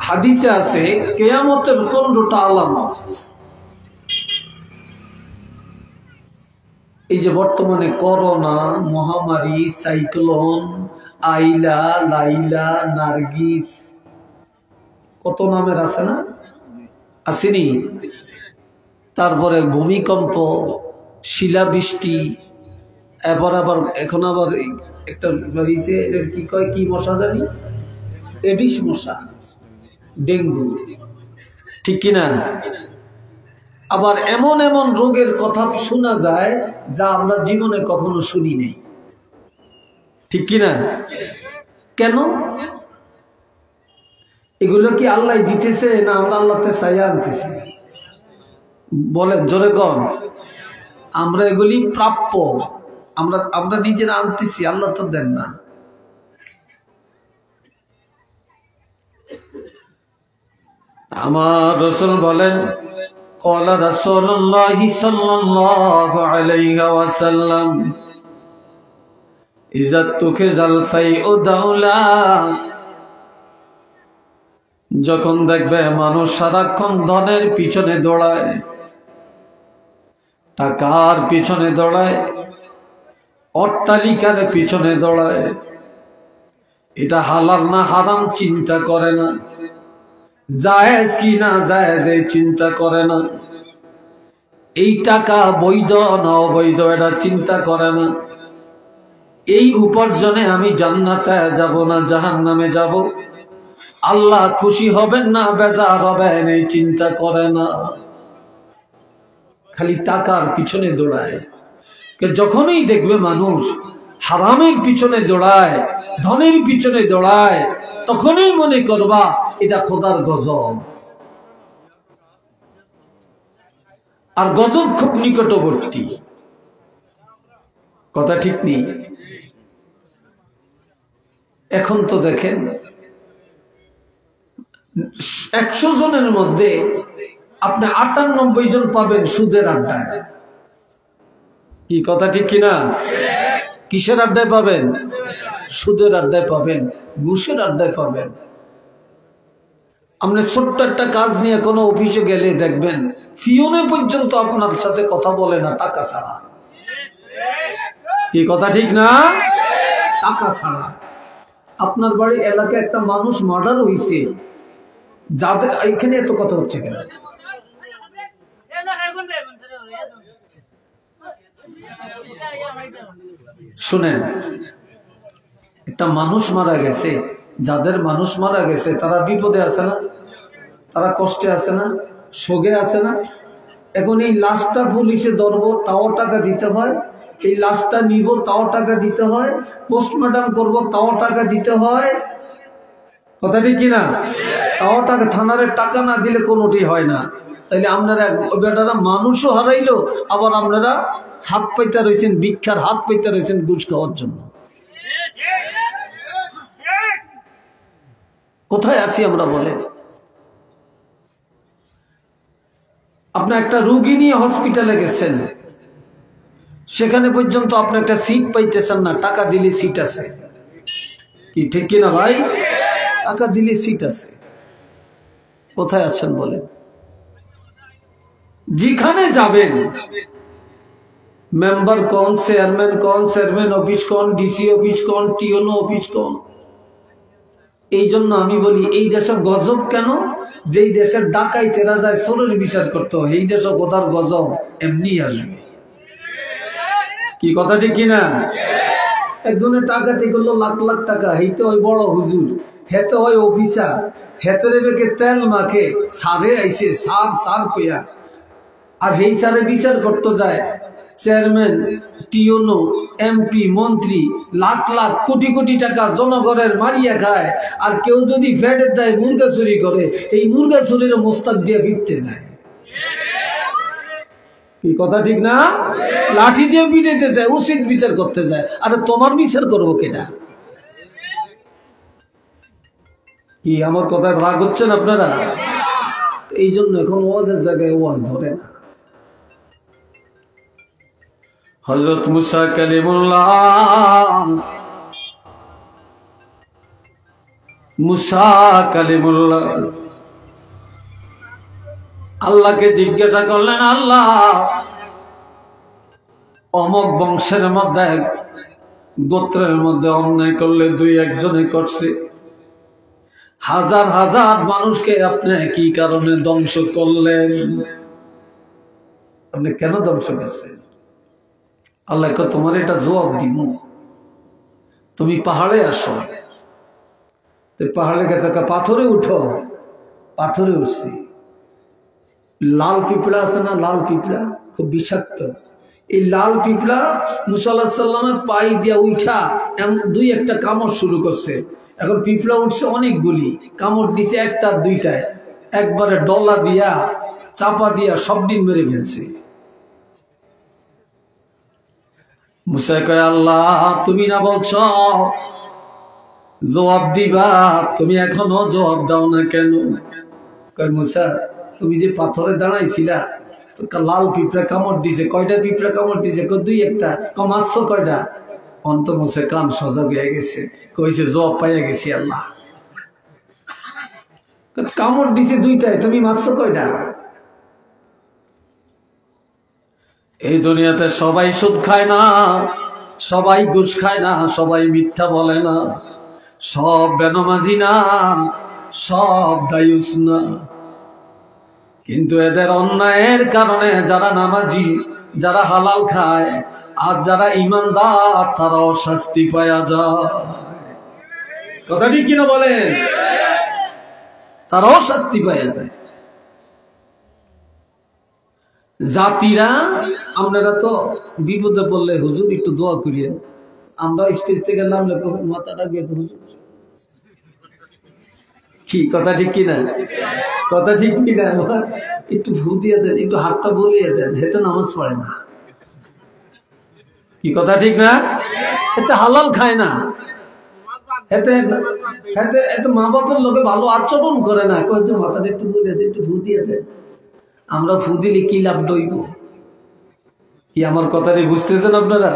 হাদিসে আছে কিয়ামতের 15টা আলামত। এই যে বর্তমানে করোনা মহামারী, সাইক্লোন, আইলা, লাইলা, নার্গিস, কত নামের আছে না, আসেনি? তারপরে ভূমিকম্প, শিলাবৃষ্টি, এবার আবার এখন আবার একটা বাড়িছে, এটার কি কয়, কি মশা জানি, এডিস মশা, ডেঙ্গু, ঠিক কিনা? আবার এমন এমন রোগের কথা শোনা যায় যা আমরা জীবনে কখনো শুনি নাই, ঠিক কিনা? কেন? এগুলো কি আল্লাহ দিতেছে না আমরা আল্লাহতে চাইয়া আনতেছি? বলেন জোরে কন। আমরা এগুলি প্রাপ্য, আমরা নিজেরা আনতেছি, আল্লাহ তো দেন না। আমার রাসূল বলেন, ক্বালা রাসূলুল্লাহ সাল্লাল্লাহু আলাইহি ওয়াসাল্লাম, ইযা তুখিযাল ফাইউ দাওলা, যখন দেখবে মানুষ সারাক্ষণ ধনের পিছনে দৌড়ায়, টাকার পিছনে দৌড়ায়, অট্টালিকার পিছনে দৌড়ায়, এটা হালাল না হারাম চিন্তা করে না, জায়েজ কি না জায়েজ এই চিন্তা করে না, এই টাকা বৈধ না অবৈধ এটা চিন্তা করে না, এই উপার্জনে আমি জান্নাতে যাব না জাহান্নামে যাব, আল্লাহ খুশি হবেন না বেজার হবেন এই চিন্তা করে না, খালি টাকার পিছনে দৌড়ায়। যখনই দেখবে মানুষ হারামের পিছনে দৌড়ায়, ধনের পিছনে দৌড়ায়, তখনই মনে করবা এটা খোদার গজব। আর গজব খুব নিকটবর্তী, কথা ঠিক নেই? এখন তো দেখেন 100 জনের মধ্যে আপনি 98 জন পাবেন সুদের আড্ডায়। কি কথা ঠিক কিনা? কিসের আড্ডায় পাবেন? সুদের আড্ডায় পাবেন, ঘুষের আড্ডায় পাবেন। আপনি ছোট্ট একটা কাজ নিয়ে কোনো অফিসে গেলে দেখবেন ফিওনে পর্যন্ত আপনার সাথে কথা বলে না টাকা ছাড়া। কি কথা ঠিক না? টাকা ছাড়া। আপনার বাড়ি এলাকায় একটা মানুষ মার্ডার হয়েছে, যাদের এখানে এত কথা হচ্ছে কেন? শুনেন, একটা মানুষ মারা গেছে, যাদের মানুষ মারা গেছে তারা বিপদে আছে না, তারা কষ্টে আছে না, শোকে আছে না। এখন এই লাশটা পুলিশে ধরবো তাও টাকা দিতে হয়, এই লাশটা নিব তাও টাকা দিতে হয়, পোস্টমর্টম করব তাও টাকা দিতে হয়, কথা ঠিক কিনা? তাও টাকা, থানারে টাকা না দিলে কোনোটি হয় না। তাইলে আপনারা বেটারা মানুষও হারাইলো, আবার আপনারা হাত পাইতে রয়েছেন, ভিক্ষার হাত পাইতে রয়েছেন ঘুষ খাওয়ার জন্য। কোথায় আছি আমরা বলেন? আপনি একটা রোগী নিয়ে হসপিটালে গেছেন, সেখানে পর্যন্ত আপনি একটা সিট পাইতেছেন না, টাকা দিলে সিট আছে। কি ঠিক কিনা ভাই? টাকা দিলে সিট আছে। কোথায় আছেন বলেন? যেখানে যাবেন মেম্বার কোন, চেয়ারম্যান কোন, চেয়ারম্যান অফিস কোন, ডিসি অফিস কোন, টিওনো অফিস কোন। এই জন্য আমি বলি এই দেশে গজব কেন? যেই দেশের ডাকাইতেরা যায় চোরের বিচার করতে হয়, এই দেশে কোথার গজব এমনি আসবে। কি কথা ঠিক কিনা? একজনের টাকাতে করলো লাখ লাখ টাকা, হেতে ওই বড় হুজুর, হেতে ওই অফিসার, হেতরে বেকে তেল মাখে সারে আইসে সার সার কইয়া, আর এই সারে বিচার করতে যায় চেয়ারম্যান, টিওনো, এমপি, মন্ত্রী, লাখ লাখ কোটি কোটি টাকা জনগণের মারিয়া খায়। আর কেউ যদি ফ্যাটের দেয় মুরগা চুরি করে, এই মুরগা চুরির মোস্তাক দিয়ে ফিরতে যায়। কি কথা ঠিক না? লাঠি দিয়ে পিটাইতে যায়, উচিত বিচার করতে যায়। আরে তোমার বিচার করবো কেনা? কি আমার কথায় রাগ হচ্ছেন আপনারা? এই জন্য এখন ওয়াজের জায়গায় ওয়াজ ধরে না। হযরত মুসা কালিমুল্লাহ মুসা কালিমুল্লাহ আল্লাহকে জিজ্ঞাসা করলেন, আল্লাহ অমক বংশের মধ্যে গোত্রের মধ্যে অন্যায় করলে দুই একজনে করছে, হাজার হাজার মানুষকে আপনি কি কারণে ধ্বংস করলেন? আপনি কেন ধ্বংস করছেন? আল্লাহ তোমার এটা জবাব দিব, তুমি পাহাড়ে আসো। পাহাড়ে গেছে, পাথরে উঠো। পাথরে উঠছি। লাল পিঁপড়া আছে না, লাল পিঁপড়া খুব বিষাক্ত। এই লাল পিঁপড়া মুসা আলাইহিস সালামের পাই দিয়া উঠা দুই একটা কামড় শুরু করছে। এখন পিঁপড়া উঠছে অনেকগুলি, কামড় দিছে একটা দুইটায়, একবারে ডলা দিয়া চাপা দিয়া সব ডিম মেরে ফেলছে। মুসা কয়, আল্লাহ তুমি না বলছ জবাব দিবা, তুমি এখনো জবাব দাও না কেন? কয়, মুসা তুমি যে পাথরে দাঁড়াইছিলা, লাল পিঁপড়া কামড় দিছে। কয়টা পিঁপড়া কামড় দিছে? দুই একটা। মারছো কয়টা? অন্ত মুসে কান সজাগ হয়ে গেছে, কইছে জবাব পাইয়া গেছি আল্লাহ। কামড় দিছে দুইটায়, তুমি মারছো কয়টা? এই দুনিয়াতে সবাই সুদ খায় না, সবাই ঘুষ খায় না, সবাই মিথ্যা বলে না, সব বেনমাজি না, সব দায়ুস না। কিন্তু এদের অন্যায়ের কারণে যারা নামাজি, যারা হালাল খায়, আর যারা ইমানদার, তারাও শাস্তি পাওয়া যায়। কথা ঠিক কিনা বলেন? তারাও শাস্তি পাওয়া যায়। জাতিরা, আপনারা তো বিপদে পড়লে হুজুর একটু দোয়া করিয়েন, আমরা স্টেজ থেকে নামলে মাথাটা গিয়ে তো হুজুর। কি কথা ঠিক কিনা? কথা ঠিক কিনা? একটু ফু দিয়ে দেন, একটু হাতটা বলিয়ে দেন, হেতে নামাজ পড়ে না। কি কথা ঠিক না? এতে হালাল খায় না, এতে এত মা বাপের লোকে ভালো আচরণ করে না। কয়েকজন মাথাটা একটু বলিয়ে দেন, একটু ফু দিয়ে দেন। আমরা ফু দিলে কি লাভ দইব? কি আমার কথাটি বুঝতেছেন আপনারা?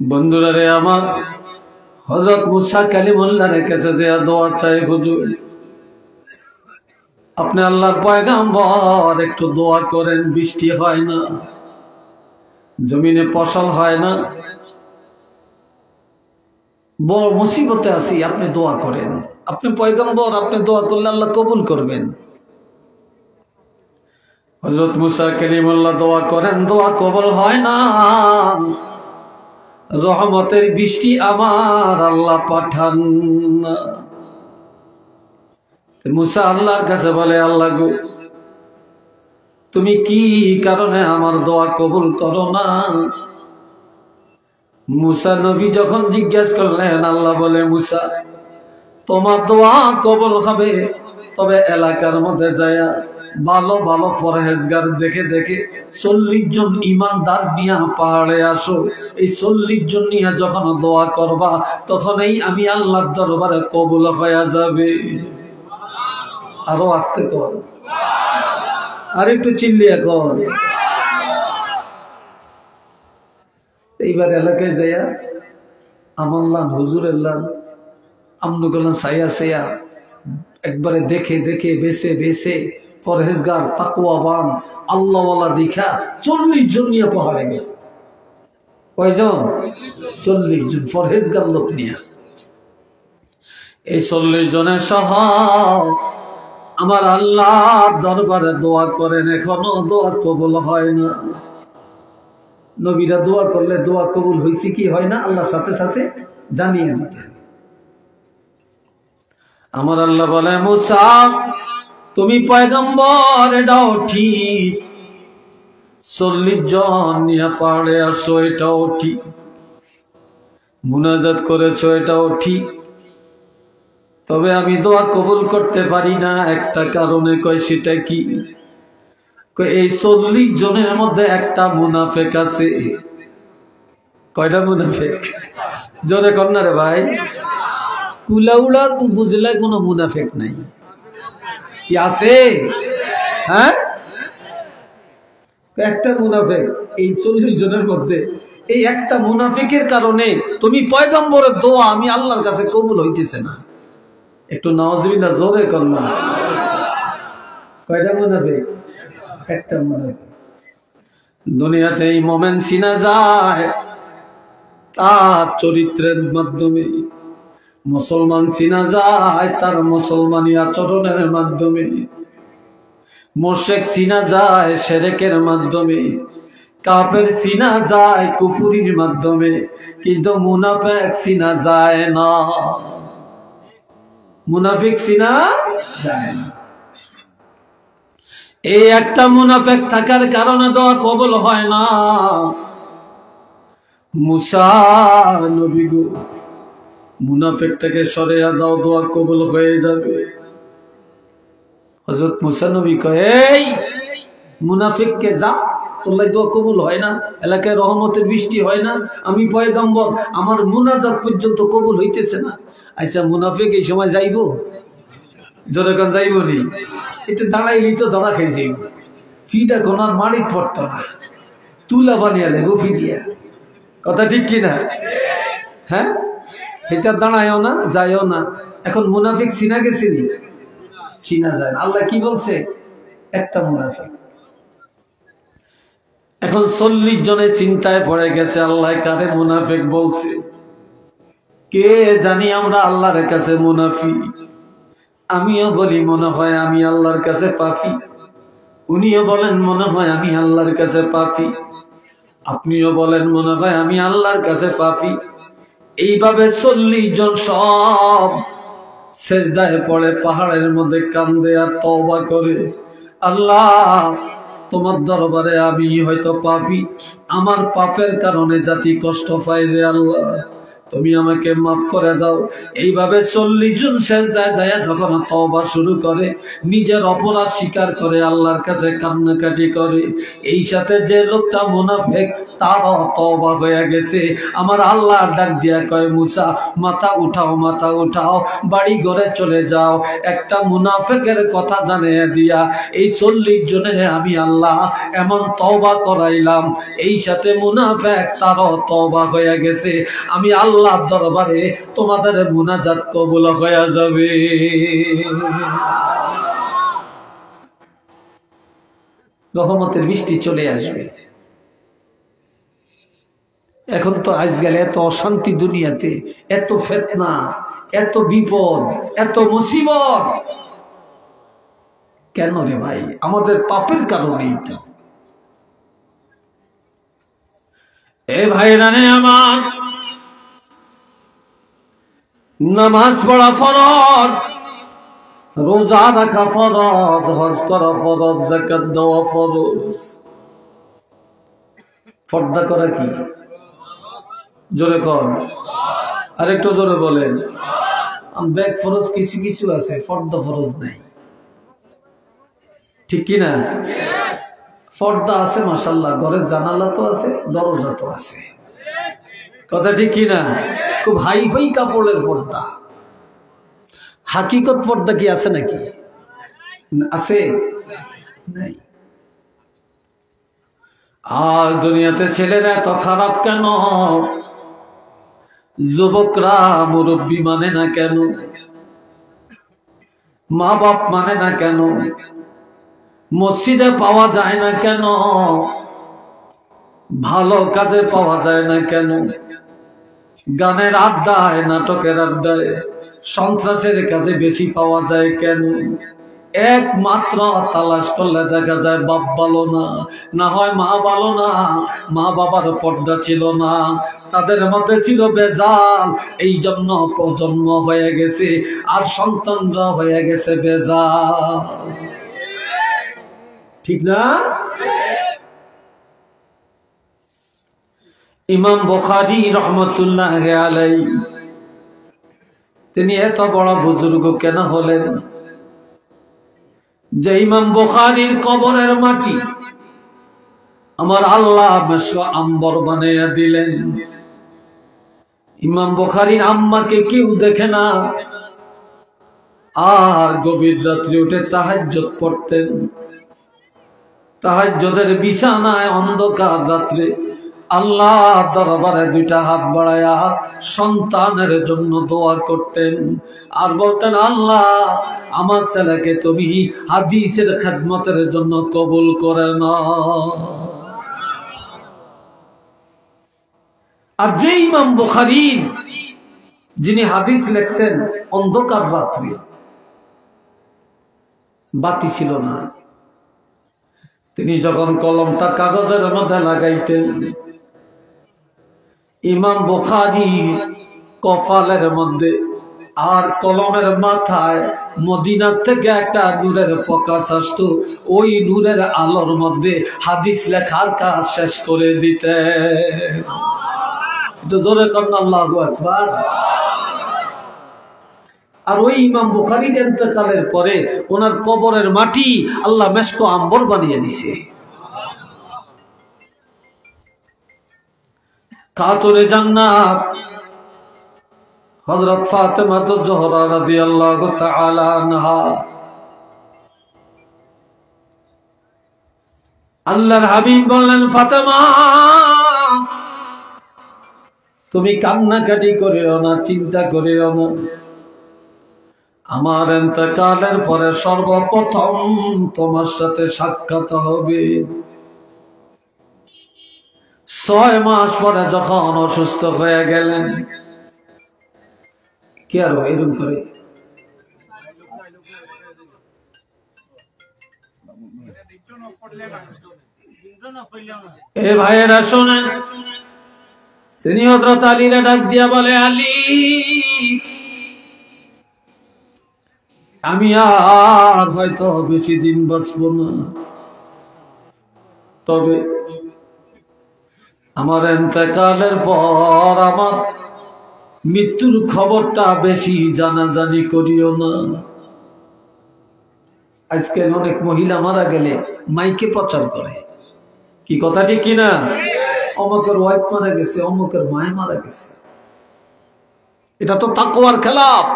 বন্ধুরা রে আমার, হযরত মুসা কালিমুল্লাহর কাছে যে দোয়া চাই, হুজুর আপনি আল্লাহর পয়গম্বর, একটু দোয়া করেন, বৃষ্টি হয় না, জমিনে ফসল হয় না, বড় মুসিবতে আছি, আপনি দোয়া করেন। আপনি পয়গম্বর, আপনি দোয়া করলে আল্লাহ কবুল করবেন। হযরত মুসা কালিমুল্লাহ দোয়া করেন, দোয়া কবুল হয় না। রহমতের বৃষ্টি আমার আল্লাহ পাঠান না। মুসা আল্লাহর কাছে বলে, আল্লাহ গো, তুমি কি কারণে আমার দোয়া কবুল করো না? মুসা নবী যখন জিজ্ঞাসা করলেন, আল্লাহ বলে, মুসা তোমার দোয়া কবুল হবে, তবে এলাকার মধ্যে যায়া ভালো ভালো পরহেজগার দেখে দেখে 40 জন ইমানদার নিয়ে পাহাড়ে আসো। এই 40 জন নিয়ে যখন দোয়া করবা, তখনই আমি আল্লাহর দরবারে কবুল হয়ে যাবে। আরো আস্তে কর, আর একটু চিল্লিয়া কর। এইবার এলাকায় যাইয়া আমার লান, হুজুরের লান, আমনু গেলাম সাইয়া সাইয়া, একবারে দেখে দেখে বেছে বেছে পরহেজগার তাকওয়াবান আল্লাহওয়ালা দেখা 40 জন নিয়ে পাহাড়ে গেছে। কয়জন? 40 জন পরহেজগার লোক নিয়ে। এই 40 জনের সহ আমার আল্লাহ দরবারে দোয়া করেন, এখনো দোয়া কবুল হয় না। নবীরা দোয়া করলে দোয়া কবুল হয়েছে কি হয় না, আল্লাহর সাথে সাথে জানিয়ে দিতেন। আমার আল্লাহ বলে, মুসা তুমি পয়গম্বর, এটাও ঠিক, 40 জন নিয়ে পাহাড়ে আসো, এটাও ঠিক, মুনাজাত করেছো, এটাও ঠিক, তবে আমি দোয়া কবুল করতে পারি না একটা কারণে। কয় সেটা কি? এই 40 জনের মধ্যে একটা মুনাফেক আছে। কয়টা মুনাফেক? জোরে কর না রে ভাই। কুলাউড়া উপজেলায় কোনো মুনাফেক নাই, কি আছে? হ্যাঁ, একটা মুনাফেক এই 40 জনের মধ্যে এই একটা মুনাফিকের কারণে তুমি পয়গম্বরের দোয়া আমি আল্লাহর কাছে কবুল হইতেছে না। একটু নাউজুবিল্লাহ জোরে করলাম। কয়টা মুনাফিক? একটা মুনাফিক। দুনিয়াতে এই মোমেন চিনা যায় তার চরিত্রের মাধ্যমে, মুসলমান চিনা যায় তার মুসলমানি আচরণের মাধ্যমে, মুশরিক চিনা যায় শিরকের মাধ্যমে, কাফের চিনা যায় কুফরির মাধ্যমে, কিন্তু মুনাফিক চিনা যায় না। মুনাফিক চিনা যায় না। এই একটা মুনাফিক থাকার কারণে দোয়া কবুল হয় না। মুসা নবী গো, মুনাফিকটাকে সরিয়ে দাও, দোয়া কবুল হয়ে যাবে। হযরত মুসা নবী কয়, এই মুনাফিককে যা, তোর লাই দোয়া কবুল হয় না, এলাকায় রহমতের বৃষ্টি হয় না, আমি পয়গম্বর, আমার মুনাজাত পর্যন্ত কবুল হইতেছে না। আচ্ছা মুনাফিক এই সময় যাইব? যখন যাইব নি, একটু দাঁড়াইলি তো ধরা খেয়ে যাইব। ফিটা কোনার মাড়িত পড়তো না, তুলা বানিয়ে লেবো ফিটিয়া। কথা ঠিক কিনা? হ্যাঁ, এটা দাঁড়ায়ও না, যায়ও না। এখন মুনাফিক চিনা গেছিনি? চিনা যায় না। আল্লাহ কি বলছে? একটা মুনাফিক। এখন 40 জনের চিন্তায় পড়ে গেছে, আল্লাহ কারে মুনাফিক বলছে। কে জানি আমরা আল্লাহর কাছে মুনাফিক। আমিও বলি মনে হয় আমি আল্লাহর কাছে পাপী, উনিও বলেন মনে হয় আমি আল্লাহর কাছে পাপী, আপনিও বলেন মনে হয় আমি আল্লাহর কাছে পাপী। এইভাবে 40 জন সব সেজদায় পড়ে পাহাড়ের মধ্যে কান্দে আর তওবা করে, আল্লাহ তোমার দরবারে আমি হয়তো পাপী, আমার পাপের কারণে জাতি কষ্ট পায় রে আল্লাহ, তুমি আমাকে মাফ করে দাও। এইভাবে 40 জন সেজদায় যায় যখন তওবা শুরু করে, নিজের অপরাধ স্বীকার করে, আল্লাহর কাছে কান্নাকাটি করে। এই সাথে যে লোকটা মুনাফিক তারও তওবা হয়ে গেছে। আমার আল্লাহ ডাক দিয়া কয়, মুসা মাথা উঠাও, মাথা উঠাও, বাড়ি ঘরে চলে যাও। একটা মুনাফিকের কথা জানিয়ে দিয়া এই 40 জনের আমি আল্লাহ এমন তওবা করাইলাম, এই সাথে মুনাফিক তারও তওবা হয়ে গেছে। আমি আল্লাহর দরবারে তোমাদের মুনাজাত কবুল হয়ে যাবে। রহমতের বৃষ্টি চলে আসবে। এখন তো আজকাল এত অশান্তি দুনিয়াতে, এত ফিতনা, এত বিপদ, এত মুসিবত, কেন রে ভাই? আমাদের পাপের কারণেই তো। এ ভাইরা রে আমার, নামাজ পড়া ফরজ, রোজা রাখা ফরজ, হজ করা ফরজ, যাকাত দেওয়া ফরজ। পর্দা করা কি? জোরে কর, আরেকটু জোরে বলেন। ব্যাগ ফরজ কিছু কিছু আছে, পর্দা ফরজ নাই, ঠিক কিনা? পর্দা আছে মাশাআল্লাহ, ঘরের জানালা তো আছে, দরজা তো আছে, কথা ঠিক কিনা? খুব হাইফাই কাপড়ের পর্দা। হাকিকত পর্দা কি আছে নাকি? আছে? নাই। আর দুনিয়াতে ছেলেরা এত খারাপ কেন? যুবকরা মুরব্বী মানে না কেন? মা বাপ মানে না কেন? মসজিদে পাওয়া যায় না কেন? ভালো কাজে পাওয়া যায় না কেন? গানের আড্ডায়, নাটকের আড্ডায়, সন্ত্রাসের কাজে বেশি পাওয়া যায় কেন? একমাত্র তালাশ করলে দেখা যায় বাপ ভালো না, না হয় মা ভালো না। মা বাবার পর্দা ছিল না, তাদের মধ্যে ছিল বেজাল, এই জন্য প্রজন্ম হয়ে গেছে আর সন্তানরা হয়ে গেছে বেজাল, ঠিক না? ইমাম বুখারী রহমতুল্লাহ আলাইহি তিনি এত বড় বুজুর্গ কেন হলেন? যে ইমাম বুখারীর কবরের মাটি আমার আল্লাহ মেশো আম্বর বানাইয়া দিলেন। ইমাম বুখারীর আম্মাকে কেউ দেখে না, আর গভীর রাত্রে উঠে তাহাজ্জুদ পড়তেন। তাহাজ্জুদের বিছানায় অন্ধকার রাত্রে আল্লাহ দরবারে দুইটা হাত বাড়ায়া সন্তানের জন্য দোয়া করতেন আর বলতেন, আল্লাহ আমার ছেলেকে তুমি হাদিসের খেদমতের জন্য কবুল করে নাও। আর যে ইমাম বুখারী যিনি হাদিস লেখছেন, অন্ধকার রাত্রি, বাতি ছিল না, তিনি যখন কলমটা কাগজের মধ্যে লাগাইতেন, ইমাম বুখারী কপালের মধ্যে আর কলমের মাথায় মদিনা থেকে একটা নূরের প্রকাশ আসতো, ওই নূরের আলোর মধ্যে হাদিস লেখার কাজ শেষ করে দিতে। জোরে কন্যা আল্লাহু আকবার। আর ওই ইমাম বুখারীর ইন্তেকালের পরে ওনার কবরের মাটি আল্লাহ মেশকো আম্বর বানিয়ে দিছে। খাতুনে জান্নাত হযরত ফাতেমা জোহরা রাদিয়াল্লাহু তাআলা আনহা, আল্লাহর হাবিব বললেন, ফাতেমা তুমি কান্নাকাটি করিও না, চিন্তা করিও না, আমার ইন্তেকালের পরে সর্বপ্রথম তোমার সাথে সাক্ষাৎ হবে। 6 মাস পরে যখন অসুস্থ হয়ে গেলেন, কি আর এরকম করে এ ভাইয়েরা শোনেন, তিনি হযরত আলীরে ডাক দিয়া বলে, আলী আমি আর হয়তো বেশি দিন বাঁচবো না, তবে আমার ইন্তেকালের পর আমার মৃত্যুর খবরটা বেশি জানাজানি করিও না। আজকে অনেক মহিলা মারা গেলে মাইকে প্রচার করে, কি কথা ঠিক কিনা? অমুকের ওয়াইফ মারা গেছে, অমুকের মায় মারা গেছে। এটা তো তাকওয়ার খেলাফ।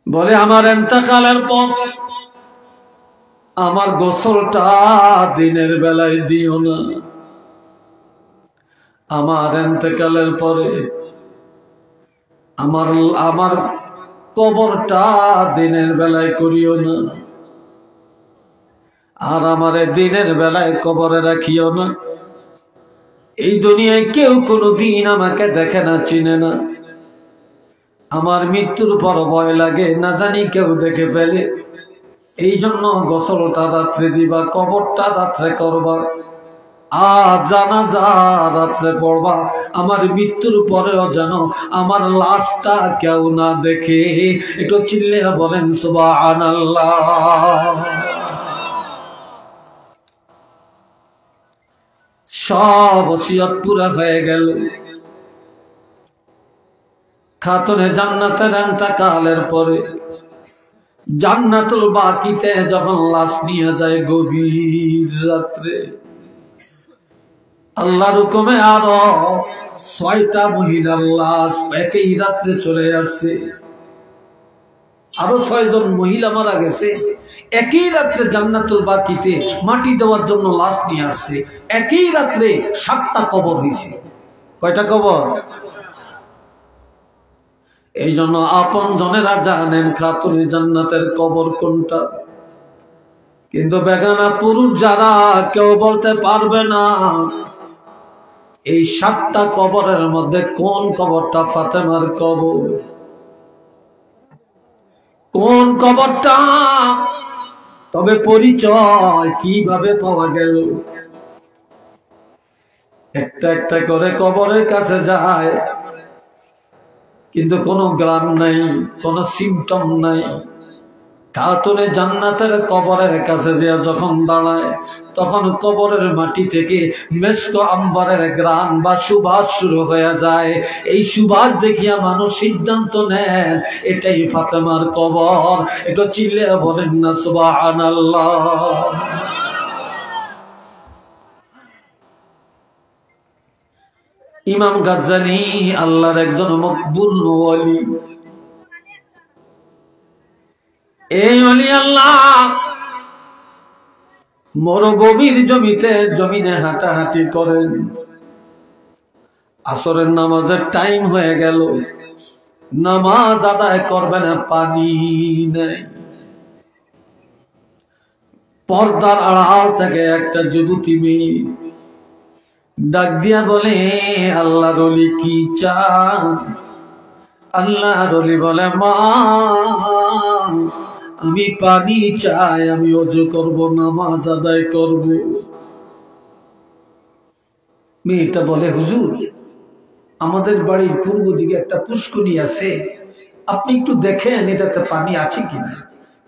বলে আমার ইন্তেকালের পর আমার গোসলটা দিনের বেলায় দিও না, আমার ইন্তেকালের পরে আমার কবরটা দিনের বেলায় করিও না, আর আমার দিনের বেলায় কবরে রাখিও না। এই দুনিয়ায় কেউ কোনোদিন আমাকে দেখে না, চিনে না, আমার মৃত্যুর পর ভয় লাগে না জানি কেউ দেখে ফেলে, এই জন্য গোসলটা রাত্রে দিবা, কবরটা রাত্রে করবা, আর জানাজা রাত্রে পড়বা। আমার মৃত্যুর পরেও যেন আমার লাশটা কেউ না দেখে। একটু চিল্লে বলেন সুবহানাল্লাহ। সব ওসিয়ত পুরা হয়ে গেল। খাতুনে জান্নাতের ইন্তেকালের পরে জান্নাতুল বাকিতে যখন লাশ নিয়ে যায় গভীর রাত্রে, আল্লাহর হুকুমে আরো 6টা মহিলার লাশ একই রাত্রে চলে আসছে। আরো 6 জন মহিলা মারা গেছে, একই রাত্রে জান্নাতুল বাকিতে মাটি দেওয়ার জন্য লাশ নিয়ে আসছে। একই রাত্রে 7টা কবর হয়েছে। কয়টা কবর? এই জন্য আপন জনেরা জানেন খাতুনে জান্নাতের কবর কোনটা, কিন্তু বেগানা পুরুষ যারা কেউ বলতে পারবে না এই 7টা কবরের মধ্যে কোন কবরটা ফাতেমার কবর, কোন কবরটা। তবে পরিচয় কিভাবে পাওয়া গেল? একটা একটা করে কবরের কাছে যায়, কিন্তু কোনো গ্রাম নাই, কোনো সিমটম নাই। খাতুনে জান্নাতের কবরের কাছে যে যখন দাঁড়ায়, তখন কবরের মাটি থেকে মেশক আম্বরের গ্রান বা সুবাস শুরু হয়ে যায়। এই সুবাস দেখিয়া মানুষ সিদ্ধান্ত নেন এটাই ফাতেমার কবর। এটা চিল্লে বলেন না সুবহানাল্লাহ। ইমাম গাজ্জালী আল্লাহর একজন মকবুল ওয়ালি। এই ওলি আল্লাহ মরুভূমির জমিনে হাঁটাহাঁটি করেন, আসরের নামাজের টাইম হয়ে গেল, নামাজ আদায় করবে না, পানি নেই। পর্দার আড়াল থেকে একটা যুবতী মেয়ে ডাক দিয়া বলে, আল্লাহর ওলি কি চান? আল্লাহর ওলি বলে, মা আমি পানি চাই, আমি ওযু করব, নামাজ আদায় করব। মেয়েটা বলে, হুজুর আমাদের বাড়ির পূর্ব দিকে একটা পুষ্করী আছে, আপনি একটু দেখেন এটাতে পানি আছে কিনা।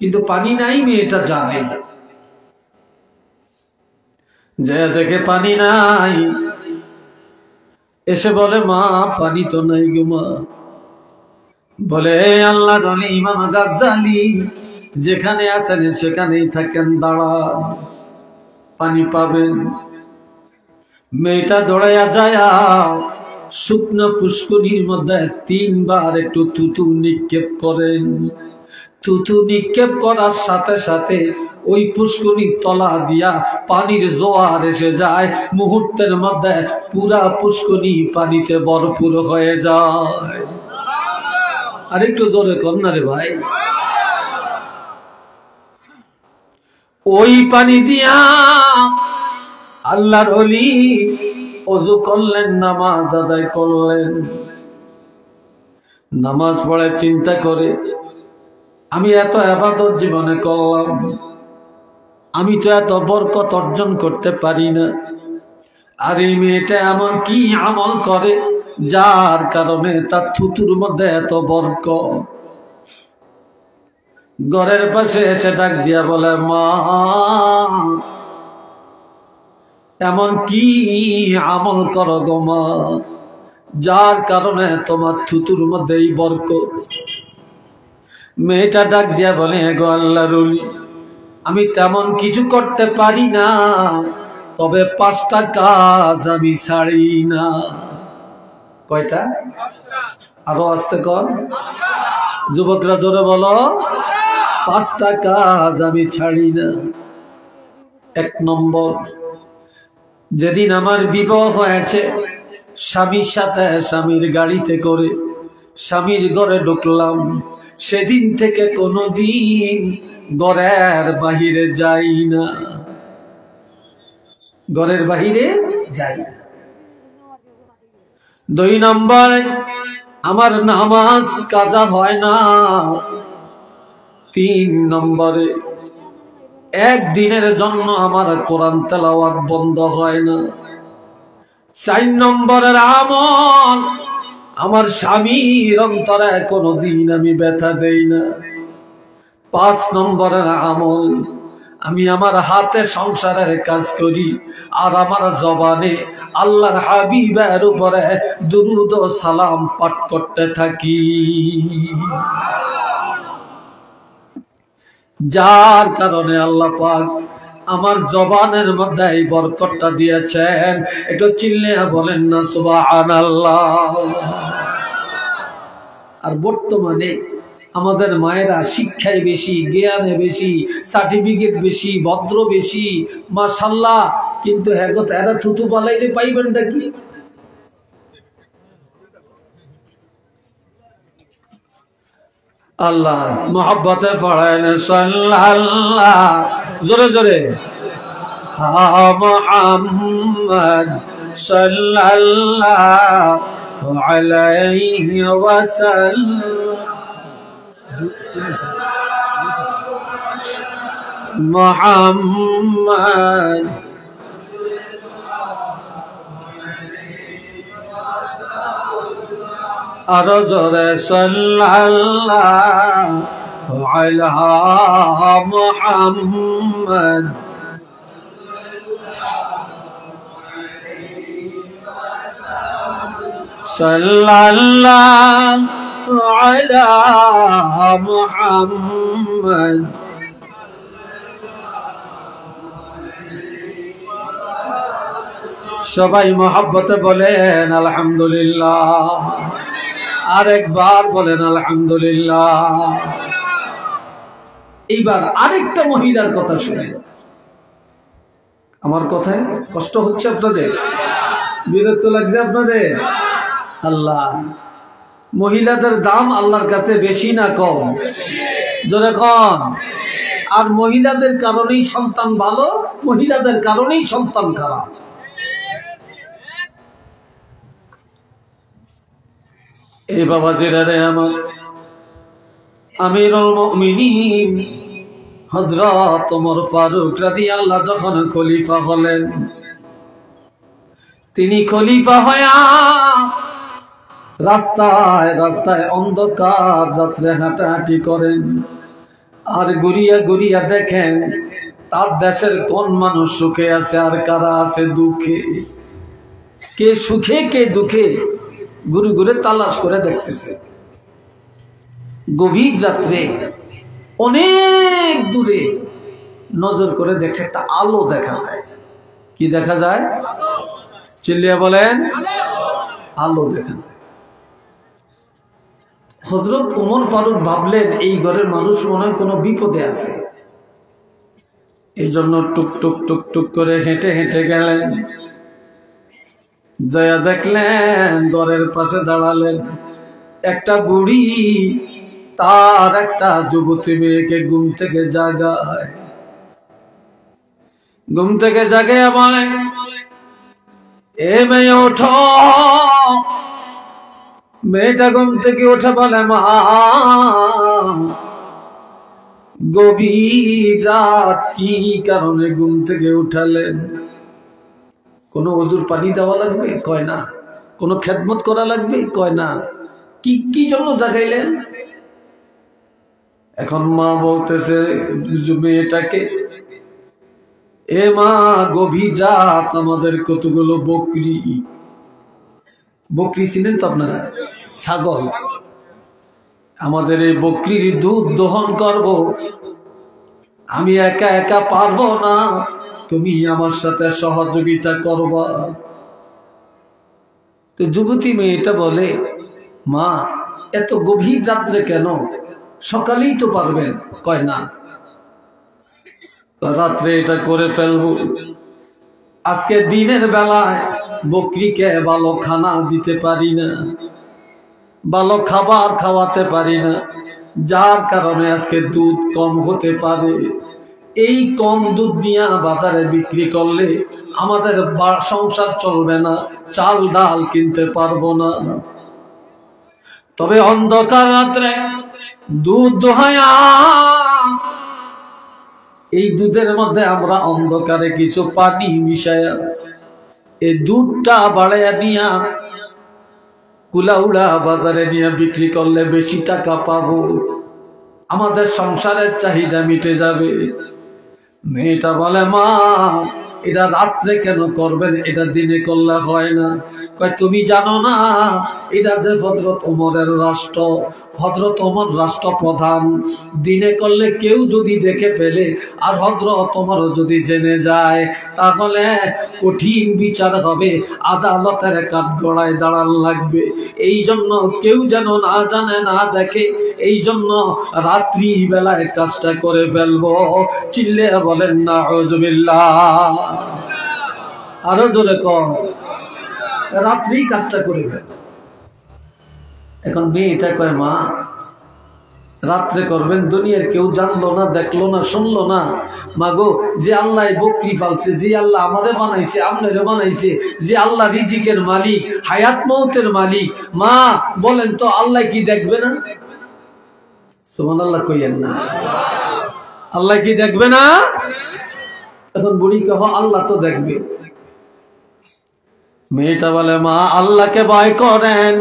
কিন্তু পানি নাই, মেয়েটা জানে। যে দেখে পানি নাই, এসে বলে, মা পানি তো নাই গো মা। বলে, আল্লাহর ওলি ইমাম গাজ্জালী যেখানে আছেন সেখানেই থাকেন, দাঁড়ান, পানি পাবেন। মেয়েটা দৌড়াইয়া যায়, শুকনো পুষ্করিণীর মধ্যে 3 বার একটু থুতু নিক্ষেপ করেন। থুতু নিক্ষেপ করার সাথে সাথে ওই পুষ্করিণীর তলা দিয়া পানির জোয়ার এসে যায়, মুহূর্তের মধ্যে পুরা পুষ্করিণী পানিতে ভরপুর হয়ে যায়। আরেকটু জোরে কর না রে ভাই। ওই পানি দিয়া আল্লাহর ওলি ওযু করলেন, নামাজ আদায় করলেন। নামাজ পড়ে চিন্তা করে, আমি এত ইবাদত জীবনে করলাম, আমি তো এত বরকত অর্জন করতে পারি না। আর এই মেয়েটা এমন কি আমল করে যার কারণে তার থুতুর মধ্যে এত বরকত। ঘরের পাশে এসে ডাক দিয়া বলে, মা এমন কি আমল করো গো মা, যার কারণে তোমার থুতুর মধ্যে এই বরকত। মেয়েটা ডাক দিয়া বলে, গো আল্লাহর ওলি, আমি তেমন কিছু করতে পারি না, তবে 5টা কাজ আমি ছাড়ি না। কয়টা? আরো আস্তে কর, যুবকরা জোরে বলো, 5টা কাজ আমি ছাড়ি না। 1 নম্বর, যেদিন আমার বিবাহ হয়েছে, স্বামীর সাথে স্বামীর গাড়িতে করে স্বামীর ঘরে ঢুকলাম, সেদিন থেকে কোনোদিন ঘরের বাহিরে যাই না, ঘরের বাহিরে যাই না। 2 নম্বর, আমার নামাজ কাজা হয় না। 3 নম্বরে, একদিনের জন্য আমার কোরআন তেলাওয়াত বন্ধ হয় না। 4 নম্বরের আমল, আমার স্বামীর অন্তরে কোনোদিন আমি ব্যথা দেই না। 5 নম্বরের আমল, আমি আমার হাতে সংসারের কাজ করি আর আমার জবানে আল্লাহর হাবিবের উপরে দুরূদ ও সালাম পাঠ করতে থাকি। যার কারণে আল্লাহ পাক আমার জবানের মধ্যে এই বরকতটা দিয়েছেন। একটু চিল্লিয়ে বলেন না সুবহানাল্লাহ। আর বর্তমানে আমাদের মায়েরা শিক্ষায় বেশি, জ্ঞানে বেশি, সার্টিফিকেট বেশি, ভদ্র বেশি, মাশাআল্লাহ, কিন্তু এরা থুতু বালাইলে পাইবেনটা কি? আল্লাহ মোহাব্বতে পড়েন সাল্লাল্লাহ, জোরে জোরে, মুহাম্মদ সাল্লাল্লাহু আলাইহি ওয়াসাল্লাম, মুহাম্মদ আরো জোরে সাল্লাল্লাহু আলা মুহাম্মদ সাল্লাল্লাহু আলা মুহাম্মদ। সবাই মহব্বতে বলেন আলহামদুলিল্লাহ, আরেকবার বলেন আলহামদুলিল্লাহ। এইবার আরেকটা মহিলার কথা শুনে, আমার কথায় কষ্ট হচ্ছে আপনাদের? বিরক্ত লাগছে আপনাদের? আল্লাহ, মহিলাদের দাম আল্লাহর কাছে বেশি না কম? জোরে কম। আর মহিলাদের কারণেই সন্তান ভালো, মহিলাদের কারণেই সন্তান খারাপ। এই বাবাজিরা রে আমার, আমিরুল মুমিনিন হযরত ওমর ফারুক রাদিয়াল্লাহু যখন খলিফা হলেন, তিনি খলিফা হয়া রাস্তায় রাস্তায় অন্ধকার রাত্রে হাঁটাহাঁটি করেন, আর ঘুরিয়া ঘুরিয়া দেখেন তার দেশের কোন মানুষ সুখে আছে আর কারা আছে দুঃখে, কে সুখে কে দুঃখে, ঘুরে ঘুরে তালাশ করে দেখতেছে। গভীর রাত্রে অনেক দূরে নজর করে দেখে একটা আলো দেখা যায়। কি দেখা যায়? চিল্লিয়া বলেন, আলো দেখা যায়। হযরত ওমর ফারুক ভাবলেন এই ঘরের মানুষ মনে হয় কোনো বিপদে আছে, এই জন্য টুক টুক টুক টুক করে হেঁটে হেঁটে গেলেন। জয়া দেখলেন, ঘরের পাশে দাঁড়ালেন একটা বুড়ি তার একটা যুবতী মেয়েকে ঘুম থেকে জাগায়। ঘুম থেকে জাগাইয়া বলে, এ মেয়ে ওঠো। মেয়েটা ঘুম থেকে উঠে বলে, মা, গভীর রাত, কি কারণে ঘুম থেকে উঠালেন? কোনো ওজুর পানি দেওয়া লাগবে? কয় না। কোনো খেদমত করা লাগবে? কয় না। কি কি জন্য জাগাইলেন? এখন মা বলতেছে মেয়েটাকে, এ মা, গভীর রাত আমাদের কতগুলো বকরি, বকরি চিনেন তো আপনারা? ছাগল। আমাদের এই বকরির দুধ দহন করব, আমি একা একা পারবো না, তুমি আমার সাথে সহযোগিতা করবা। তো যুবতী মেয়েটা বলে, মা, এত গভীর রাত্রে কেন? সকালেই তো পারবেন। কয় না, রাত্রে এটা করে ফেলবো। আজকে দিনের বেলায় বকরিকে ভালো খানা দিতে পারি না, ভালো খাবার খাওয়াতে পারি না, যার কারণে আজকে দুধ কম হতে পারে। এই কম দুধ নিয়ে বাজারে বিক্রি করলে আমাদের সংসার চলবে না, চাল ডাল কিনতে পারবো না। তবে অন্ধকার রাত্রে দুধ দোহায়া, এই দুধের মধ্যে আমরা অন্ধকারে কিছু পানি মিশায়া এই দুধটা বাড়াইয়া নিয়া কুলাউড়া বাজারে নিয়ে বিক্রি করলে বেশি টাকা পাবো, আমাদের সংসারের চাহিদা মিটে যাবে। মেয়েটা বলে, মা, এটা রাত্রে কেন করবেন? এটা দিনে করলে হয় না। কয়, তুমি জানো না এটা যে হযরত ওমরের রাষ্ট্র, হযরত ওমর রাষ্ট্রপ্রধান, দিনে করলে কেউ যদি দেখে ফেলে আর হযরত ওমর যদি জেনে যায় তাহলে কঠিন বিচার হবে, আদালতের কাঠগড়ায় দাঁড়ান লাগবে। এই জন্য কেউ যেন না জানে না দেখে, এই জন্য রাত্রি বেলায় কাজটা করে ফেলবো। চিল্লে বলেন নাউযুবিল্লাহ। আরো জোরে কর, রাত্রি কাজটা করে ফেল। এখন মেয়েটা কয়, মা, রাত্রে করবেন, দুনিয়ার কেউ জানলো না, দেখলো না, শুনলো না। মাগো, যে আল্লাহ বকরি পালছে, যে আল্লাহ আমারে বানাইছে, আপনারে বানাইছে, যে আল্লাহ রিজিকের মালিক, হায়াত মৌতের মালিক, মা বলেন তো আল্লাহ কি দেখবে না? সুবহানাল্লাহ কইয়েন না। আল্লাহ কি দেখবে না? এখন বুড়ি কহ, আল্লাহ তো দেখবে। মেয়েটা বলে, মা, আল্লাহকে ভয় করেন,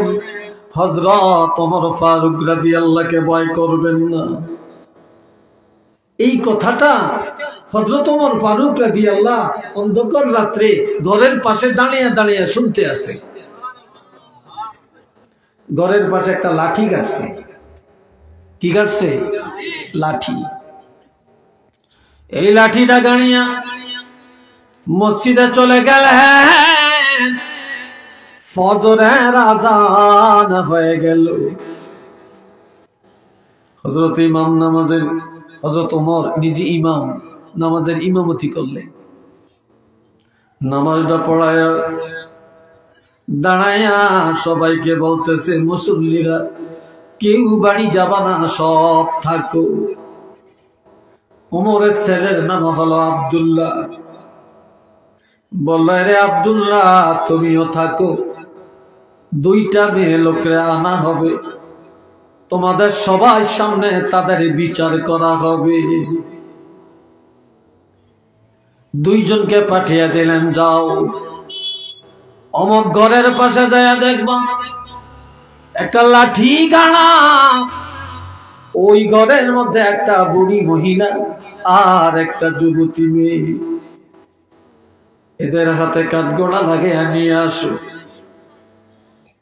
হযরত ওমর ফারুক রাদিয়াল্লাহকে ভয় করবেন না। এই কথাটা হযরত ওমর ফারুক রাদিয়াল্লাহু অন্ধকার রাত্রে ঘরের পাশে দাঁড়িয়ে দাঁড়িয়ে শুনতে আছে। ঘরের পাশে একটা লাঠি গাড়ছে। কি গাড়ছে? লাঠি। এই লাঠিটা গাড়িয়া মসজিদে চলে গেলেন। ফজরের আযান হয়ে গেল। হযরত ইমাম নামাজের, হযরত ওমর নিজে ইমাম নামাজের ইমামতি করলেন। নামাজটা পড়ায়া দাঁড়ায়া সবাইকে বলতেছে, মুসল্লিরা কেউ বাড়ি যাবা না, সব থাকো। ওমরের ছেলের নাম হলো আব্দুল্লাহ। বলল, রে আব্দুল্লাহ, তুমিও থাকো, দুইটা মেয়ে লোকরে আনা হবে, তোমাদের সবার সামনে তাদের বিচার করা হবে। দুইজনকে পাঠিয়ে দিলেন, যাও অমুক ঘরের পাশে যায় দেখবা একটা লাঠি গাড়া, ওই ঘরের মধ্যে একটা বুড়ি মহিলা আর একটা যুবতী মেয়ে, এদের হাতে কাঠগড়া লাগে নিয়ে আসো,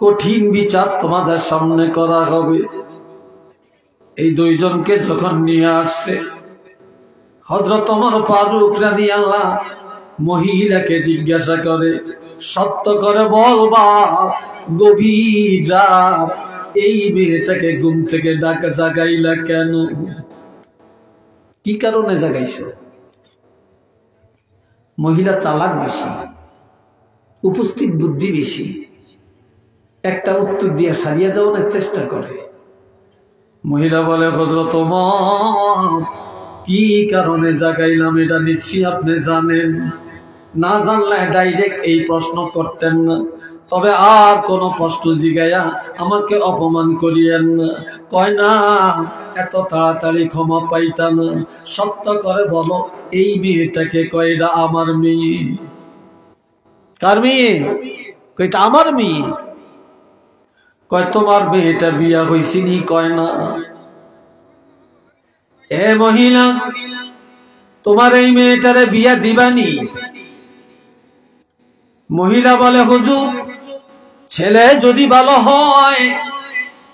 কঠিন বিচার তোমাদের সামনে করা হবে। এই দুইজনকে যখন নিয়ে আসছে, হযরত ওমর ফারুক রাদিয়াল্লাহু মহিলাকে জিজ্ঞাসা করে, সত্য করে বলবা, গভীর রাত এই মেয়েটাকে ঘুম থেকে ডাকা জাগাইলা কেন? কি কারণে জাগাইছো? মহিলা চালাক বেশি, উপস্থিত বুদ্ধি বেশি, একটা উত্তর দিয়ে সারিয়ে যাওয়ার চেষ্টা করে। মহিলা বলে, হযরত ওমর, কি কারণে জাগাইলাম এটা নিশ্চয়ই আপনি জানেন, না জানলে ডাইরেক্ট এই প্রশ্ন করতেন না, তবে আর কোন প্রশ্ন জিগাইয়া আমাকে অপমান করিয়েন না। কয় না, এত তাড়াতাড়ি ক্ষমা পাইতা না, সত্য করে বলো, এই মেয়েটাকে কয়টা আমার মেয়ে? কার মেয়ে? কয়টা আমার মেয়ে। কয় তোমার মেয়েটা বিয়া হইছিনি? কয় না। এ মহিলা, তোমার এই মেয়েটারে বিয়া দিবানি? মহিলা বলে, হুজুর, ছেলে যদি ভালো হয়,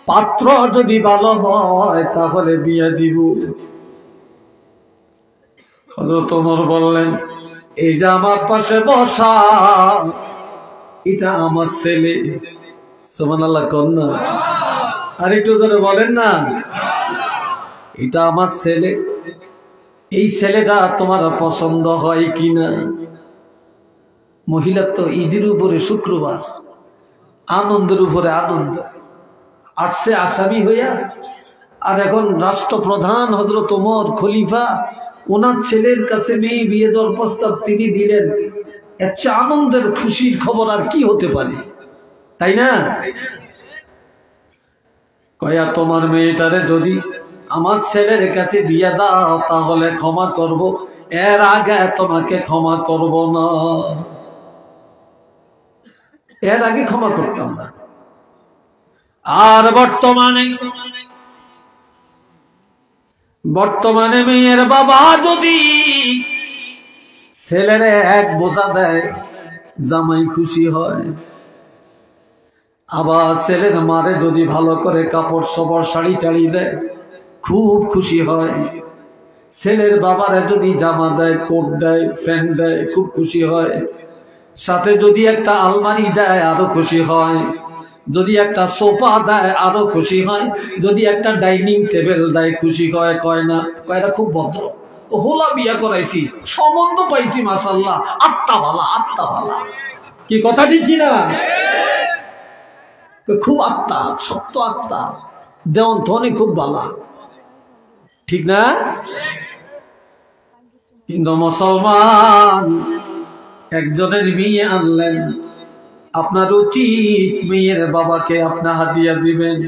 পাত্র যদি ভালো হয়, তাহলে বিয়া দিব। হযরত ওমর বললেন, এই যে আমার পাশে বসা, এটা আমার ছেলে। সুবহানাল্লাহ কোন না? আর একটু জোরে বলেন না। এটা আমার ছেলে, এই ছেলেটা তোমার পছন্দ হয় কিনা? মহিলা তো ঈদের উপরে শুক্রবার, আনন্দের উপরে আনন্দ, আসছে আসামি হইয়া, আর এখন রাষ্ট্রপ্রধান হযরত ওমর খলিফা, ওনার ছেলের কাছে মেয়ে বিয়ে দেওয়ার প্রস্তাব তিনি দিলেন। এর চেয়ে আনন্দের খুশির খবর আর কি হতে পারে, তাই না? কয়া, তোমার মেয়েটারে যদি আমার ছেলের কাছে বিয়ে দাও, তাহলে ক্ষমা করব, এর আগে তোমাকে ক্ষমা করব না। এর আগে ক্ষমা করতাম না। আর বর্তমানে মেয়ের বাবা যদি ছেলেরে এক বোঝা দেয়, জামাই খুশি হয়। আবার ছেলের মারে যদি ভালো করে কাপড় সবর শাড়ি টাড়ি দেয়, খুব খুশি হয়। ছেলের বাবারে যদি জামা দেয়, কোট দেয়, প্যান্ট দেয়, খুব খুশি হয়। সাথে যদি একটা আলমারি দেয়, আরো খুশি হয়। যদি একটা সোফা দেয়, আরো খুশি হয়। যদি একটা ডাইনিং টেবিল দেয়, খুশি হয়। কয় না, কয়টা খুব ভদ্র, হোলা বিয়া করাইছি, সম্বন্ধ পাইছি, মাশাআল্লাহ, আত্মা ভালা, আত্মা ভালা। কি কথা ঠিক কিনা? খুব আত্মা, সত্য আত্মা, দেওয়ান ধনে খুব ভালা, ঠিক না? কিন্তু মুসলমান একজনের মেয়ে আনলেন, আপনার উচিত মেয়ের বাবাকে আপনার হাদিয়া দিবেন।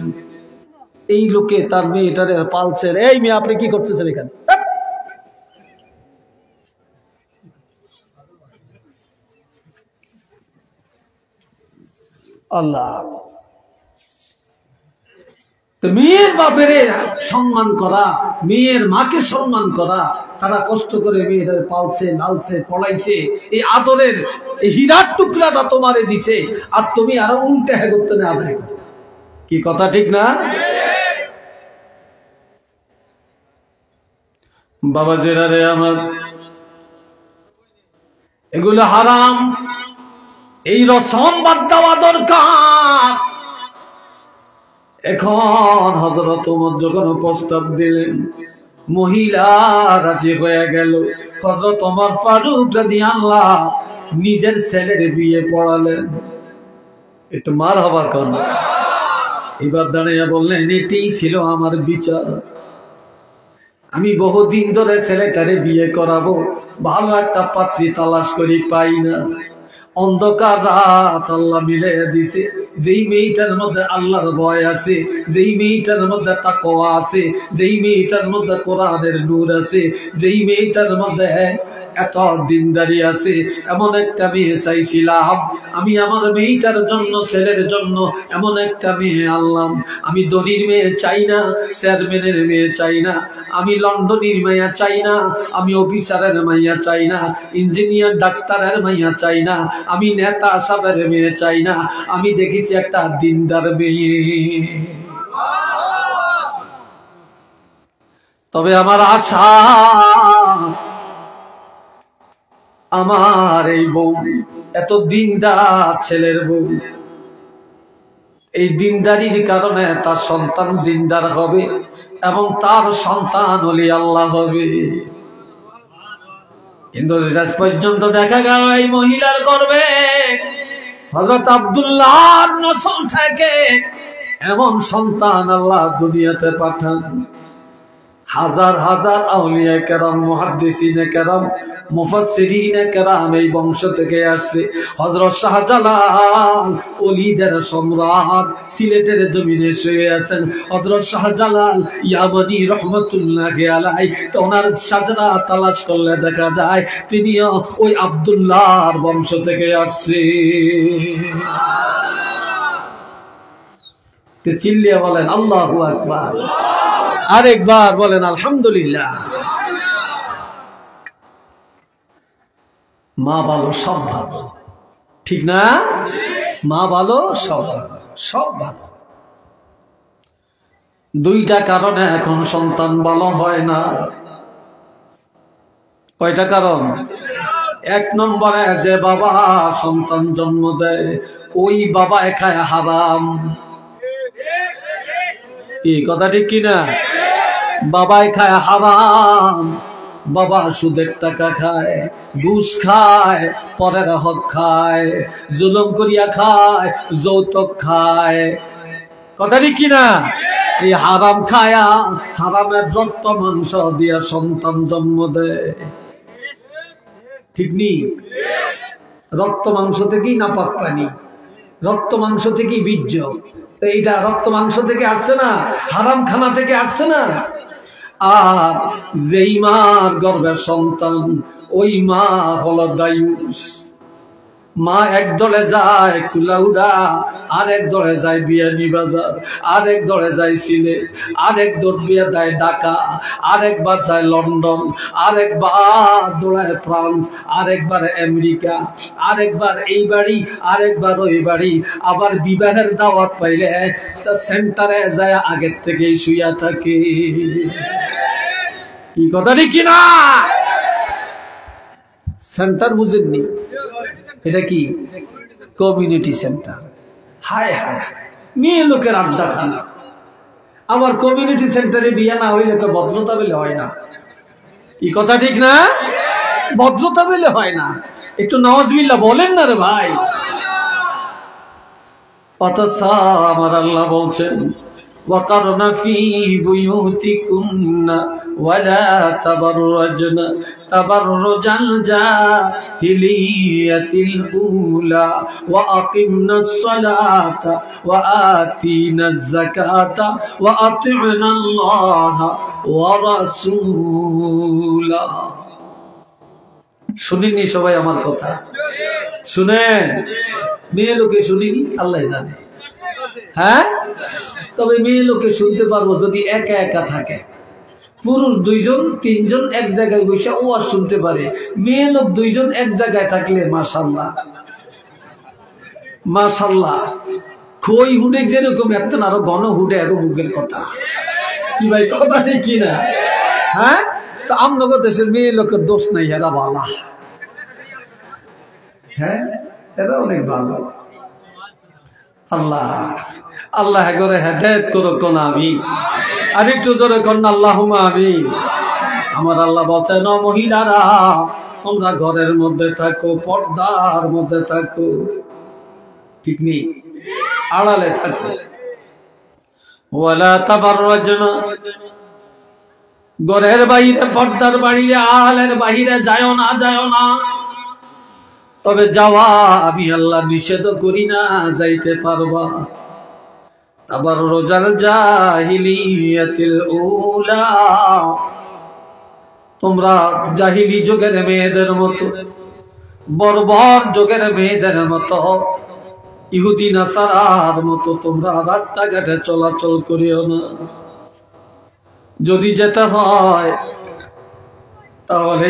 এই লোকে তার মেয়েটারে পালছেন, এই মেয়ে আপনি কি করতেছেন এখানে? আল্লাহ, তো মেয়ের বাপের সম্মান করা, মেয়ের মাকে সম্মান করা, তারা কষ্ট করে মেয়েদের পালছে, লালছে, পড়াইছে, এই আদরের এই হীরার টুকরাটা তোমারে দিছে, আর তুমি আরো উল্টে হ্যাঁ করতে না আদায় করো। কি কথা ঠিক না? বাবা জেরারে আমার, এগুলো হারাম, এই রসম বাদ দেওয়া দরকার। এখন হযরত ওমর যখন প্রস্তাব দিলেন, মহিলা রাজি হয়ে গেল। হযরত ওমর ফারুক রাদিয়াল্লাহু নিজের ছেলের বিয়ে পড়ালেন। একটু মার হবার কারণ এবার দাঁড়িয়ে বললেন, এটাই ছিল আমার বিচার। আমি বহুদিন ধরে ছেলেটারে বিয়ে করাবো, ভালো একটা পাত্রী তালাশ করি, পাই না। অন্ধকার রাত আল্লাহ মিলাইয়া দিছে। যেই মেয়েটার মধ্যে আল্লাহর ভয় আছে, যেই মেয়েটার মধ্যে তাকওয়া আছে, যেই মেয়েটার মধ্যে কোরআনের নূর আছে, যেই মেয়েটার মধ্যে এত দিনদারি আছে, এমন একটা মেয়ে চাইছিলাম আমি আমার মেয়েটার জন্য, ছেলের জন্য এমন একটা মেয়ে আনলাম। আমি ধনীর মেয়ে চাই না, চেয়ারম্যানের মেয়ে চাই না, আমি লন্ডনের মাইয়া চাই না, আমি অফিসারের মাইয়া চাই না, ইঞ্জিনিয়ার ডাক্তারের মাইয়া চাই না, আমি নেতা সাহেবের মেয়ে চাই না, আমি দেখেছি একটা দিনদার মেয়ে। তবে আমার আশা, আমার এই বউ এত দিনদার ছেলের বউ, এই দিনদারির কারণে তার সন্তান দিনদার হবে এবং তার সন্তান ওলি আল্লাহ হবে। কিন্তু শেষ পর্যন্ত দেখা গেল এই মহিলার গর্ভে হযরত আব্দুল্লাহর নসল থেকে এমন সন্তান আল্লাহ দুনিয়াতে পাঠান। হাজার হাজার আউলিয়া কেরাম, মুহাদ্দিসিনে কেরাম, মুফাসসিরিনে কেরাম এই বংশ থেকে আসছে। হযরত শাহজালাল ওলিদের সম্রাট সিলেটের জমিনে শুয়ে আছেন। হযরত শাহজালাল ইয়ামানি রহমাতুল্লাহি আলাইহি, তো ওনার সাজরা তালাশ করলে দেখা যায় তিনিও ওই আব্দুল্লাহর বংশ থেকে আসছে। তো চিল্লিয়ে বলেন আল্লাহু আকবার, আরেকবার বলেন আলহামদুলিল্লাহ। মা ভালো, সব ভালো, ঠিক না? মা ভালো, সব ভালো, সব ভালো। দুইটা কারণে এখন সন্তান ভালো হয় না। কয়টা কারণ? এক নম্বরে যে বাবা সন্তান জন্ম দেয়, ওই বাবা খায় হারাম। এই কথা ঠিক কিনা? বাবাই খায় হারাম, বাবা সুদের টাকা খায়, ঘুষ খায়, পরের হক খায়, জুলুম করিয়া খায়, যৌতুক খায়। কথা ঠিক কিনা? এই হারাম খায়া, হারামের রক্ত মাংস দিয়া সন্তান জন্ম দেয়। ঠিক নি? রক্ত মাংস থেকেই নাপাক পানি, রক্ত মাংস থেকেই বীর্য। তো এইটা রক্ত মাংস থেকে আসছে না, হারাম খানা থেকে আসছে না। আর যেই মার গর্ভের সন্তান, ওই মা হলো দায়ুস। মা এক দলে যায় কুলাউড়া, আরেক দলে যায় বিয়ানীবাজার, আরেক দলে যায় সিলেট, আরেক দৌড় বিয়ে দেয় ঢাকা, আরেকবার যায় লন্ডন, আরেকবার দৌড়ায় ফ্রান্স, আরেকবার আমেরিকা, আরেকবার এই বাড়ি, আরেকবার ওই বাড়ি। আবার বিবাহের দাওয়াত পাইলে তা সেন্টারে যায় আগের থেকেই শুইয়া থাকে। কি কথা ঠিক কিনা? সেন্টার বুঝেননি? এটা কি? Community centre. হায় হায় হায়, মেয়ে লোকের আড্ডা খানা। আমার কমিউনিটি সেন্টারে বিয়ে না হইলে তো ভদ্রতা বলে হয় না। কি কথা ঠিক না? ভদ্রতা বলে হয় না। একটু নাউজুবিল্লাহ বলেন না রে ভাই। অথচ আমার আল্লাহ বলছেন, وقرن في بيوتكن ولا تبرجن تبرج الجاهلية الأولى وأقمنا الصلاة وآتينا الزكاة وأطعنا الله ورسوله। শুনিনি সবাই আমার কথা? শুনেন, মেয়ে লোকে শুনিনি, আল্লাহ জানে। হ্যাঁ, তবে মেয়ে লোকে শুনতে পারবো যদি একা একা থাকে। পুরুষ দুইজন তিনজন এক জায়গায় বসে ওয়াজ শুনতে পারে, মেয়ে লোক দুইজন এক জায়গায় থাকলে মাশাআল্লাহ মাশাআল্লাহ। খই হুডে যেরকম এত আরো ঘন হুডে এক বুকের কথা। কি ভাই কথা ঠিক কিনা? হ্যাঁ, তো আমনগর দেশের মেয়ে লোকের দোষ নাই, এরা ভালো। হ্যাঁ, এরা অনেক ভালো। আল্লাহ আল্লাহ করে হেদায়েত করো কোন আমি। আরেকটু জোরে কোন আল্লাহুম্মা আমিন। আমার আল্লাহ বলছেন, ও মহিলারা, ও তোমরা ঘরের মধ্যে থাকো, পর্দার মধ্যে থাকো, ঠিক নেই, আড়ালে থাকো। ওয়ালা তাবাররাজনা, ঘরের বাইরে, পর্দার বাইরে, আড়ালের বাইরে যাও না, যাও না। তবে যাওয়া আমি আল্লাহ নিষেধ করি না, যাইতে পারবা। তাবাররুজাল জাহিলিয়াতিল উলা, তোমরা জাহিলি যুগের মেয়েদের মতো, বর্বর যুগের মেয়েদের মতো, ইহুদি নাসারার মতো তোমরা রাস্তাঘাটে চলাচল করিও না। যদি যেতে হয় তাহলে